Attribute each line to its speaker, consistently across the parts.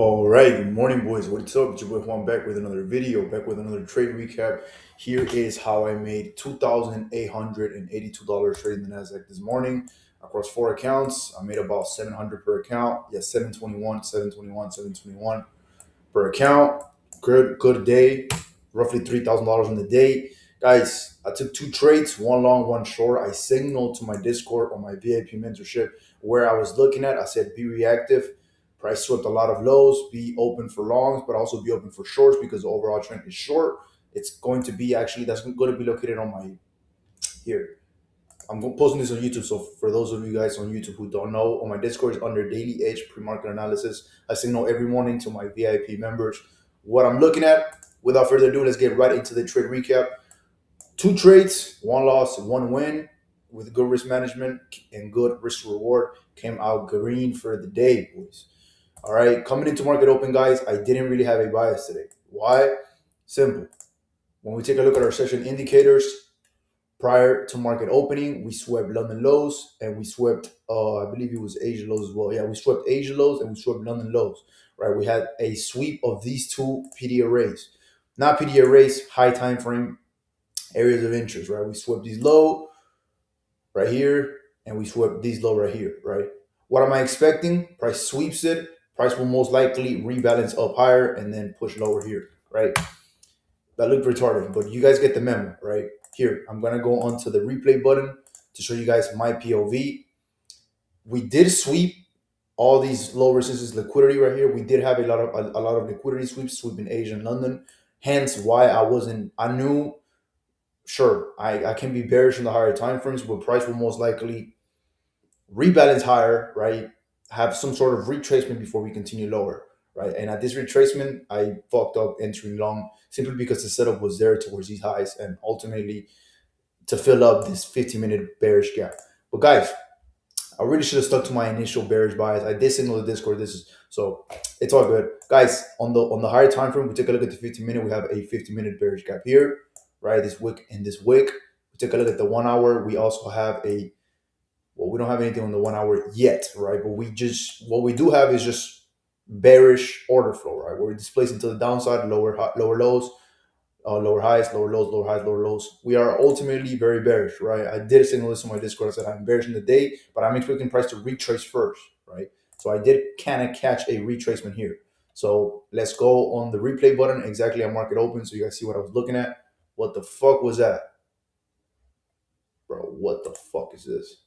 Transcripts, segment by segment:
Speaker 1: All right, good morning, boys. What's up? It's your boy Juan back with another video, back with another trade recap. Here is how I made $2,882 trading the Nasdaq this morning across four accounts. I made about 700 per account. Yeah, 721, 721, 721 per account. Good day. Roughly $3,000 on the day. Guys, I took two trades, one long, one short. I signaled to my Discord on my VIP mentorship where I was looking at. I said, be reactive. Price swept a lot of lows, be open for longs, but also be open for shorts because the overall trend is short. It's going to be actually, that's going to be located on my here. I'm posting this on YouTube. So for those of you guys on YouTube who don't know, on my Discord is under Daily Edge Pre-Market Analysis. I signal every morning to my VIP members what I'm looking at. Without further ado, let's get right into the trade recap. Two trades, one loss, one win, with good risk management and good risk reward. Came out green for the day, boys. All right, coming into market open, guys, I didn't really have a bias today. Why? Simple. When we take a look at our session indicators, prior to market opening, we swept London lows and we swept, I believe it was Asia lows as well. Yeah, we swept Asia lows and we swept London lows, right? We had a sweep of these two PD arrays. Not PD arrays, high time frame areas of interest, right? We swept these low right here and we swept these low right here, right? What am I expecting? Price sweeps it. Price will most likely rebalance up higher and then push lower here, right? That looked retarded, but you guys get the memo, right? Here, I'm gonna go onto the replay button to show you guys my POV. We did sweep all these low resistance liquidity right here. We did have a lot of liquidity sweeps, sweeping Asia and London. Hence why I knew, sure, I can be bearish in the higher time frames, but price will most likely rebalance higher, right? Have some sort of retracement before we continue lower, right? And at this retracement, I fucked up entering long simply because the setup was there towards these highs and ultimately to fill up this 15-minute bearish gap. But guys, I really should have stuck to my initial bearish bias. I did signal the Discord. This is so it's all good, guys. On the higher time frame, we take a look at the 15-minute. We have a 15-minute bearish gap here, right? This wick and this wick. We take a look at the 1 hour. We also have a we don't have anything on the 1 hour yet, right? But what we do have is just bearish order flow, right? We're displacing to the downside, lower lows, lower highs, lower lows, lower highs, lower lows. We are ultimately very bearish, right? I did signal this on my Discord. I said I'm bearish in the day, but I'm expecting price to retrace first, right? So I did kind of catch a retracement here. So let's go on the replay button exactly at market open so you guys see what I was looking at. What the fuck was that? Bro, what the fuck is this?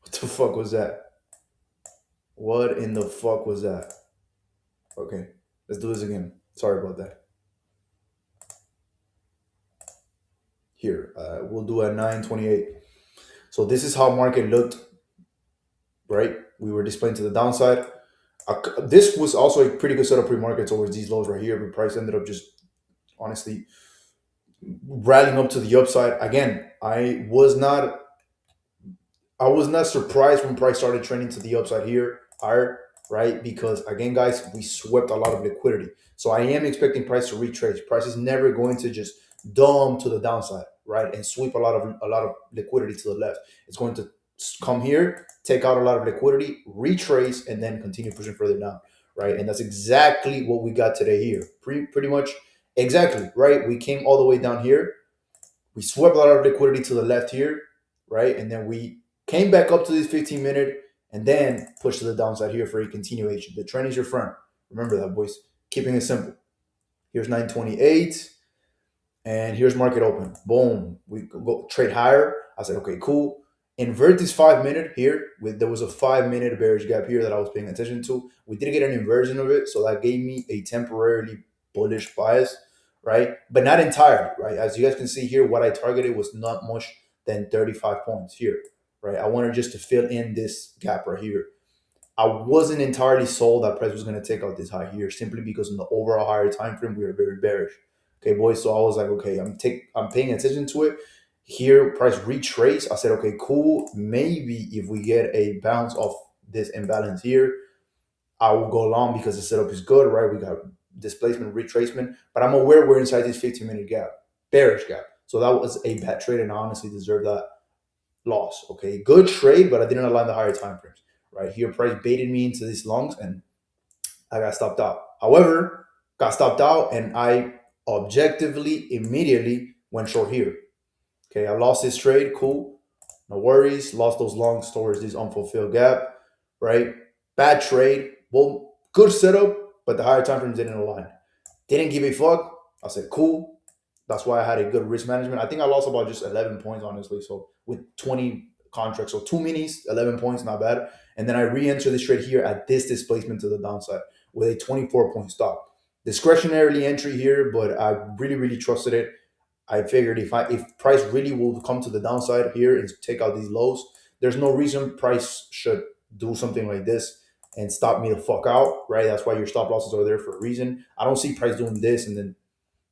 Speaker 1: What the fuck was that? What in the fuck was that? Okay, let's do this again. Sorry about that. Here, we'll do at 9:28. So this is how market looked, right? We were displaying to the downside. This was also a pretty good setup pre-market towards these lows right here, but price ended up just honestly rallying up to the upside. Again, I was not surprised when price started trending to the upside here, higher, right? Because again, guys, we swept a lot of liquidity. So I am expecting price to retrace. Price is never going to just dumb to the downside, right? And sweep a lot of liquidity to the left. It's going to come here, take out a lot of liquidity, retrace, and then continue pushing further down, right? And that's exactly what we got today here. Pretty much exactly, right? We came all the way down here. We swept a lot of liquidity to the left here, right? And then we came back up to this 15-minute and then pushed to the downside here for a continuation. The trend is your friend. Remember that, boys. Keeping it simple. Here's 928 and here's market open. Boom. We go trade higher. I said, okay, cool. Invert this 5-minute here. There was a 5-minute bearish gap here that I was paying attention to. We did get an inversion of it, so that gave me a temporarily bullish bias, right? But not entirely, right? As you guys can see here, what I targeted was not much than 35 points here, right? I wanted just to fill in this gap right here. I wasn't entirely sold that price was going to take out this high here simply because in the overall higher time frame we were very bearish. Okay, boys. So I was like, okay, I'm paying attention to it. Here, price retrace. I said, okay, cool. Maybe if we get a bounce off this imbalance here, I will go long because the setup is good, right? We got displacement, retracement, but I'm aware we're inside this 15-minute gap, bearish gap. So that was a bad trade, and I honestly deserve that loss. Okay, good trade, but I didn't align the higher time frames. Right here, price baited me into these longs, and I got stopped out. However, got stopped out and I objectively immediately went short here. Okay, I lost this trade. Cool. No worries. Lost those longs towards this unfulfilled gap, right? Bad trade. Well, good setup, but the higher time frames didn't align. Didn't give a fuck. I said, cool. That's why I had a good risk management. I think I lost about just 11 points, honestly. So with 20 contracts, so two minis, 11 points, not bad. And then I re-enter this trade here at this displacement to the downside with a 24-point stop. Discretionarily entry here, but I really, really trusted it. I figured if price really will come to the downside here and take out these lows, there's no reason price should do something like this and stop me the fuck out, right? That's why your stop losses are there for a reason. I don't see price doing this and then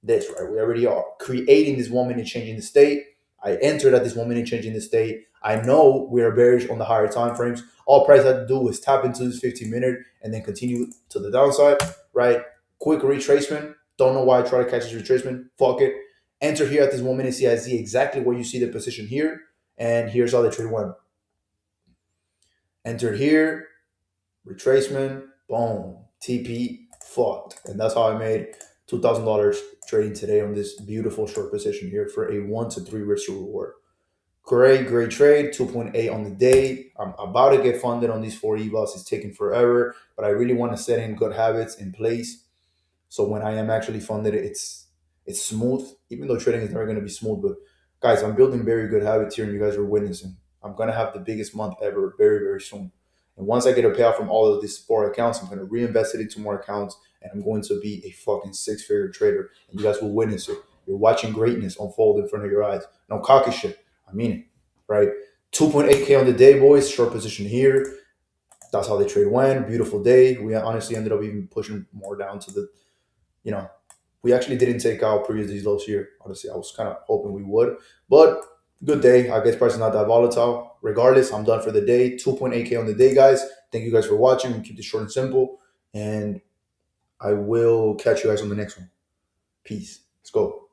Speaker 1: this, right? We already are creating this 1 minute change in the state. I entered at this 1 minute change in the state. I know we are bearish on the higher time frames. All price had to do was tap into this 15 minute and then continue to the downside, right? Quick retracement. Don't know why I try to catch this retracement. Fuck it. Enter here at this 1 minute CIZ exactly where you see the position here. And here's how the trade went. Entered here, retracement, boom, TP, fucked. And that's how I made $2,000 trading today on this beautiful short position here for a 1 to 3 risk to reward. Great trade, 2.8 on the day. I'm about to get funded on these 4 evals. It's taking forever, but I really want to set in good habits in place. So when I am actually funded, it's smooth, even though trading is never going to be smooth. But guys, I'm building very good habits here, and you guys are witnessing. I'm going to have the biggest month ever very, very soon. And once I get a payout from all of these 4 accounts, I'm going to reinvest it into more accounts, and I'm going to be a fucking six-figure trader. And you guys will witness it. You're watching greatness unfold in front of your eyes. No cocky shit. I mean it, right? 2.8K on the day, boys. Short position here. That's how the trade went. Beautiful day. We honestly ended up even pushing more down to the, you know, we actually didn't take out previous these lows here. Honestly, I was kind of hoping we would, but good day. I guess price is not that volatile. Regardless, I'm done for the day. 2.8K on the day, guys. Thank you guys for watching. We keep this short and simple, and I will catch you guys on the next one. Peace. Let's go.